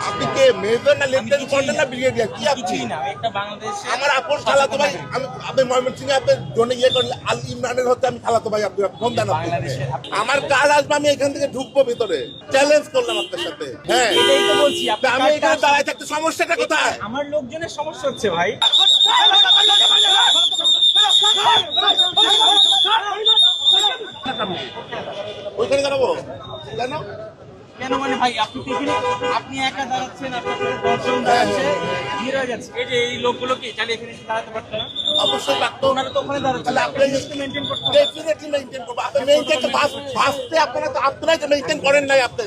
আপনি কে মেজর না লেফটেন্যান্ট কর্নেল না ব্রিগেডিয়ার কি আপনি? না আমি একটা বাংলাদেশে আমার আপন খালাতো ভাই, আমি আপনি ময়মনসিংহ আপনার জন্য ইয়ে করলে আল ইমরানের হচ্ছে আমি খালাতো ভাই, আপনি ফোন দেন আপনি। আমার কাজ আসবে, আমি এখান থেকে ঢুকবো ভিতরে, চ্যালেঞ্জ করলাম আপনার সাথে। হ্যাঁ এটাই তো বলছি তা আমি এখানে দাঁড়ায় থাকতে সমস্যাটা কোথায়? আমার লোকজনের সমস্যা হচ্ছে ভাই। ওইখানে দাঁড়াবো কেন? কেন মানে ভাই আপনি তো এখানে আপনি একা দাঁড়াচ্ছেন, আপনার সাথে 10 জন দাঁড়াচ্ছে, ভিড় হয়ে যাচ্ছে। এই যে এই লোকগুলো কি চাইলে এখানে এসে দাঁড়াতে পারতো না? অবশ্যই লাগতো। ওনারা তো ওখানে দাঁড়াচ্ছে, তাহলে আপনি মেনটেন করতে হবে। ডেফিনেটলি মেইনটেইন করবো। আপনি মেইনটেইন তো ফার্স্টে আপনারাই তো মেইনটেইন করেন নাই আপনি।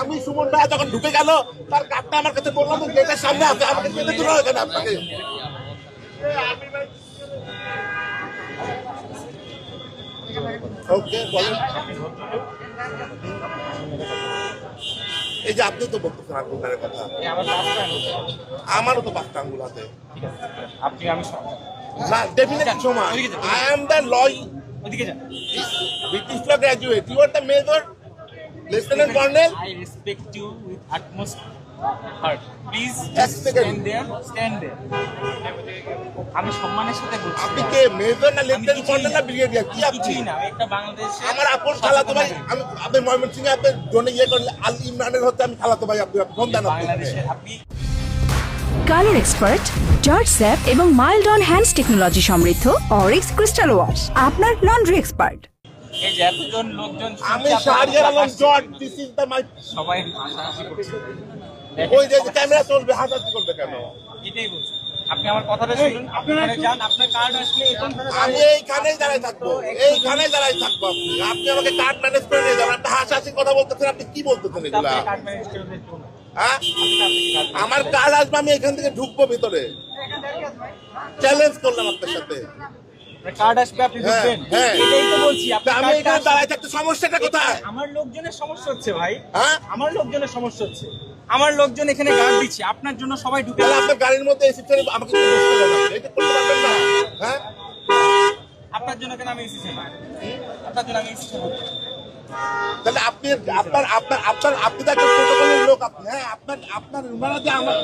আমি সুমন ভাই যখন ঢুকে গেল তার কার্ডটা আমার কাছে বললাম গেটের সামনে আছে, আমাকে যেতে দিল এখানে আপনাকে। ওকে বলেন। এই যে আপনি তো বলতেছেন আঙ্গুলের কথা, এই আমার পাঁচটা আঙুল। আমারও তো 5টা আঙ্গুল আছে। ঠিক আছে, আপনি আমি সব না ডেফিনেটলি সমান। আই এম দ্য ল ওদিকে যান। British law graduate, you are the major lieutenant colonel. I respect you with utmost heart. Please এক সেকেন্ড। stand there. আমি সম্মানের সাথে বলছি। আপনি কে মেজর না লেফটেন্যান্ট কর্নেল না ব্রিগেডিয়ার কি আপনি? কিছুই না, আমি একটা বাংলাদেশে আমার আপন খালাতো ভাই, আমি আপনি ময়মনসিংহ আপনার জন্য ইয়ে করলে আল ইমরানের হচ্ছে আমি খালাতো ভাই, আপনি ফোন দেন আপনি। বাংলাদেশে আপনি কালার এক্সপার্ট, জর্জ স্যাপ এবং মাইল্ড অন হ্যান্ডস টেকনোলজি সমৃদ্ধ অরিক্স ক্রিস্টাল ওয়াশ আপনার লন্ড্রি এক্সপার্ট। এই যে এতজন লোকজন আমি Shahriar Alam George, this is the my. সবাই হাসাহাসি করছে। ওই যে ক্যামেরা চলবে, হাসাহাসি করবে কেন? এটাই বলছি। আপনি আমার কথাটা শুনুন, আপনারা যান, আপনার কার্ড আসলে এখানটাতে আমি এইখানেই দাঁড়ায় থাকবো, এইখানেই দাঁড়ায় থাকবো। আপনি আমাকে কার্ড ম্যানেজ করে নিয়ে যাবেন। আপনি হাসাহাসি কথা বলতেছেন, আপনি কি বলতেছেন এগুলা? কার্ড ম্যানেজ করে দিতে হবে। হ্যাঁ আমার কাজ আসবে, আমি এখান থেকে ঢুকবো ভিতরে, চ্যালেঞ্জ করলাম আপনার সাথে। কার্ড আসবে, আপনি হ্যাঁ, ঢুকবেন। হ্যাঁ। এটাই তো বলছি, তা আপনার আমি কার্ডটা এখানে আসলে- দাঁড়ায় থাকতে সমস্যাটা কোথায়? আমার লোকজনের সমস্যা হচ্ছে ভাই। হ্যাঁ আমার লোকজনের সমস্যা হচ্ছে। আমার লোকজন এখানে গার্ড দিচ্ছে, আপনার জন্য সবাই ঢুকে তাহলে যাচ্ছে। আপনার গাড়ির মধ্যে এসি ছেড়ে আমাকে একটু বসতে দেন, আপনি এটা করতে পারবেন না? হ্যাঁ আপনার জন্য কেন আমি এসেছি না? আপনার জন্য আমি এসেছি না। তাহলে আপনি আপনার আপনার আপনার আপনি তো একটা প্রোটোকলের লোক আপনি। হ্যাঁ আপনার আপনার ওনারা যে আমার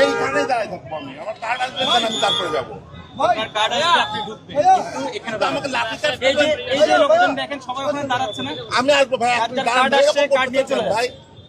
এইখানে দাঁড়ায় থাকবো আমি, আমার কার্ড আসবে আমি তারপরে যাবো। আপনার কার্ড আসবে, আপনি ঢুকবেন। কিন্তু এখানে তো আমাকে লাঠি চার্জ এই যে লোকজন দেখেন সবাই ওখানে দাঁড়াচ্ছে না। আমি আসবো ভাই, আপনি যার কার্ড আসছে, কার্ড নিয়ে চলে ভাই। যাচ্ছে।